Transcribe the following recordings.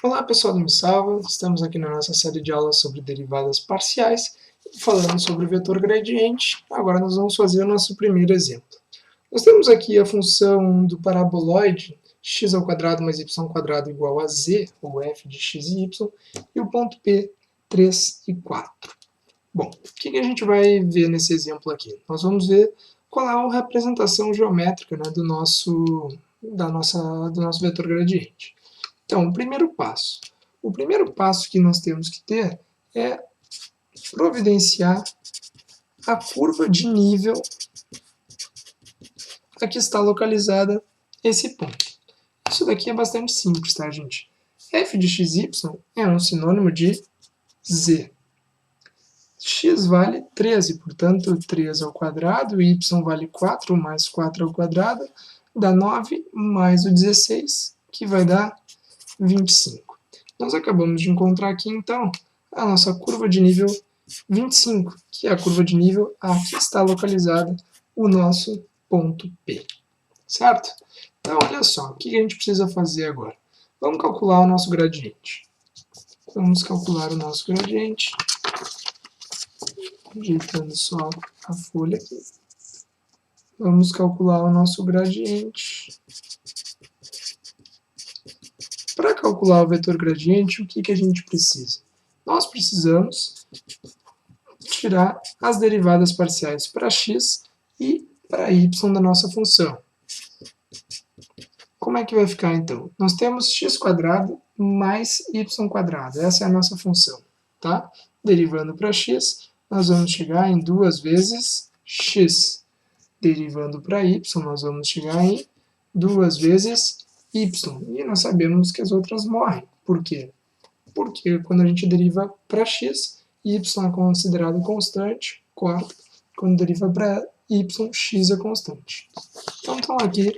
Olá pessoal do Me Salva, estamos aqui na nossa série de aulas sobre derivadas parciais, falando sobre o vetor gradiente. Agora nós vamos fazer o nosso primeiro exemplo. Nós temos aqui a função do paraboloide x² mais y² igual a z, ou f de x e y, e o ponto P, 3 e 4. Bom, o que a gente vai ver nesse exemplo aqui? Nós vamos ver qual é a representação geométrica, né, do nosso vetor gradiente. Então, o primeiro passo que nós temos que ter é providenciar a curva de nível a que está localizada esse ponto. Isso daqui é bastante simples, tá, gente? f de xy é um sinônimo de z. X vale 13, portanto 3 ao quadrado, y vale 4 mais 4 ao quadrado, dá 9 mais o 16, que vai dar 25. Nós acabamos de encontrar aqui, então, a nossa curva de nível 25, que é a curva de nível a que está localizada o nosso ponto P. Certo? Então, olha só, o que a gente precisa fazer agora? Vamos calcular o nosso gradiente. Vamos calcular o nosso gradiente, ajeitando só a folha aqui. Vamos calcular o nosso gradiente. Para calcular o vetor gradiente, o que a gente precisa? Nós precisamos tirar as derivadas parciais para x e para y da nossa função. Como é que vai ficar então? Nós temos x² mais y². Essa é a nossa função. Tá? Derivando para x, nós vamos chegar em 2 vezes x. Derivando para y, nós vamos chegar em 2 vezes y. E nós sabemos que as outras morrem. Por quê? Porque quando a gente deriva para x, y é considerado constante, corta. Quando deriva para y, x é constante. Então estão aqui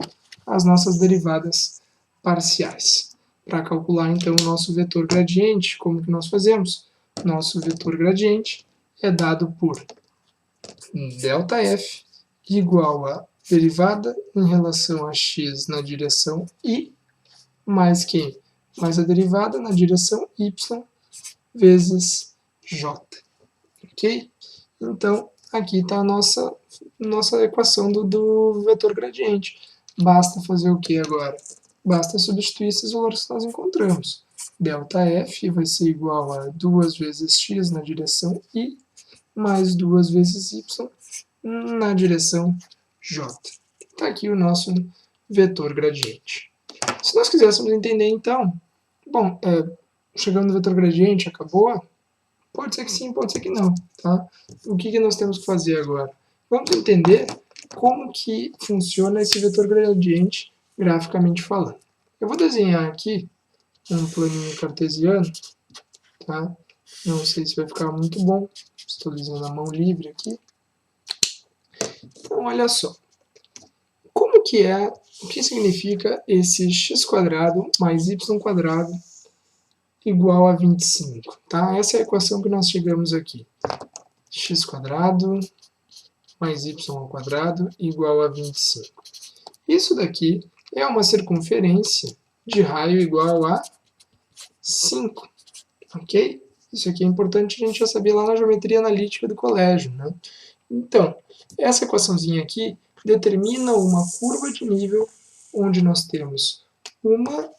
as nossas derivadas parciais. Para calcular então o nosso vetor gradiente, como que nós fazemos? Nosso vetor gradiente é dado por ΔF igual a derivada em relação a x na direção y, mais quem? Mais a derivada na direção y vezes j. Ok? Então, aqui está a nossa equação do vetor gradiente. Basta fazer o que agora? Basta substituir esses valores que nós encontramos. ΔF vai ser igual a 2 vezes x na direção y, mais 2 vezes y na direção j. Está aqui o nosso vetor gradiente. Se nós quiséssemos entender, então, bom, chegando no vetor gradiente, acabou? Pode ser que sim, pode ser que não. Tá? O que nós temos que fazer agora? Vamos entender como que funciona esse vetor gradiente graficamente falando. Eu vou desenhar aqui um planinho cartesiano, tá? Não sei se vai ficar muito bom, estou desenhando a mão livre aqui. Então, olha só. Como que o que significa esse x² mais y² igual a 25? Tá? Essa é a equação que nós chegamos aqui. x² mais y² igual a 25. Isso daqui é uma circunferência de raio igual a 5. Ok? Isso aqui é importante a gente já saber lá na geometria analítica do colégio. Né? Então, essa equaçãozinha aqui determina uma curva de nível onde nós temos uma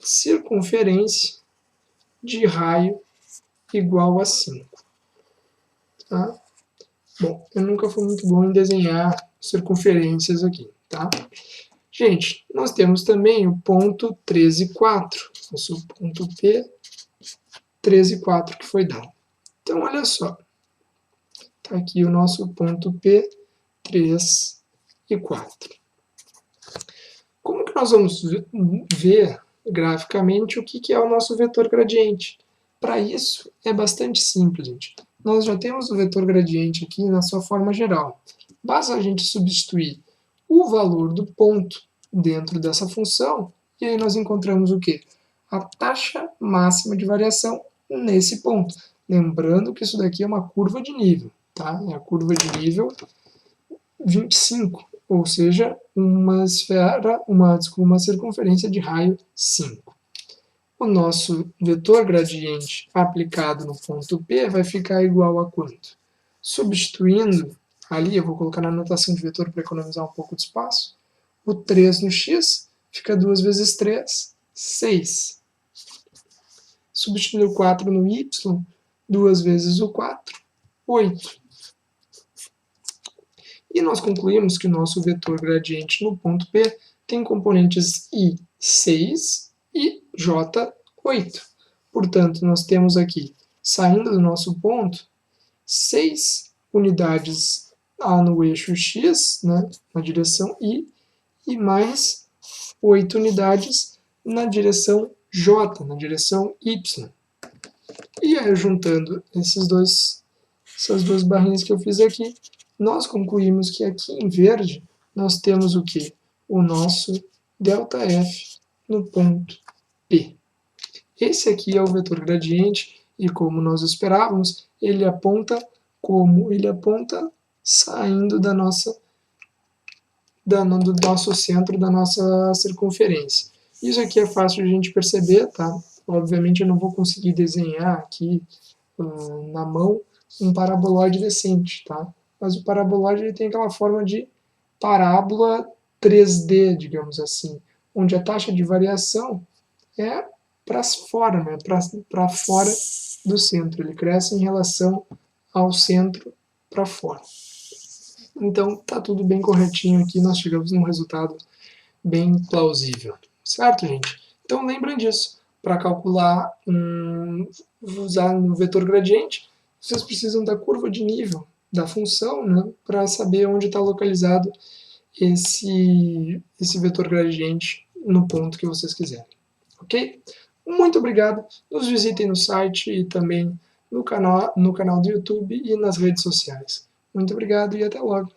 circunferência de raio igual a 5. Tá? Bom, eu nunca fui muito bom em desenhar circunferências aqui. Tá? Gente, nós temos também o ponto 13, 4. Nosso ponto P, 13, 4 que foi dado. Então, olha só. Está aqui o nosso ponto P, 3 e 4. Como que nós vamos ver graficamente o que é o nosso vetor gradiente? Para isso, é bastante simples, gente. Nós já temos o vetor gradiente aqui na sua forma geral. Basta a gente substituir o valor do ponto dentro dessa função, e aí nós encontramos o quê? A taxa máxima de variação nesse ponto. Lembrando que isso daqui é uma curva de nível, tá? É a curva de nível 25, ou seja, uma circunferência de raio 5. o nosso vetor gradiente aplicado no ponto P vai ficar igual a quanto? Substituindo ali, eu vou colocar na notação de vetor para economizar um pouco de espaço, o 3 no x fica 2 vezes 3, 6. Substituindo o 4 no y, 2 vezes o 4, 8. E nós concluímos que o nosso vetor gradiente no ponto P tem componentes i 6 e j 8. Portanto, nós temos aqui, saindo do nosso ponto, 6 unidades no eixo x, né, na direção i, e mais 8 unidades na direção j, na direção y. E aí, juntando essas duas barrinhas que eu fiz aqui, nós concluímos que aqui em verde nós temos o que? O nosso ΔF no ponto P. Esse aqui é o vetor gradiente e, como nós esperávamos, ele aponta como? Ele aponta saindo do nosso centro, da nossa circunferência. Isso aqui é fácil de a gente perceber, tá? Obviamente eu não vou conseguir desenhar aqui na mão um paraboloide decente, tá? Mas o paraboloide ele tem aquela forma de parábola 3D, digamos assim, onde a taxa de variação é para fora, né? Para fora do centro. Ele cresce em relação ao centro para fora. Então, tá tudo bem corretinho aqui, nós chegamos num resultado bem plausível. Certo, gente? Então, lembrem disso. Para calcular, usar no vetor gradiente, vocês precisam da curva de nível da função, né, para saber onde está localizado esse vetor gradiente no ponto que vocês quiserem. Ok? Muito obrigado. Nos visitem no site e também no canal do YouTube e nas redes sociais. Muito obrigado e até logo.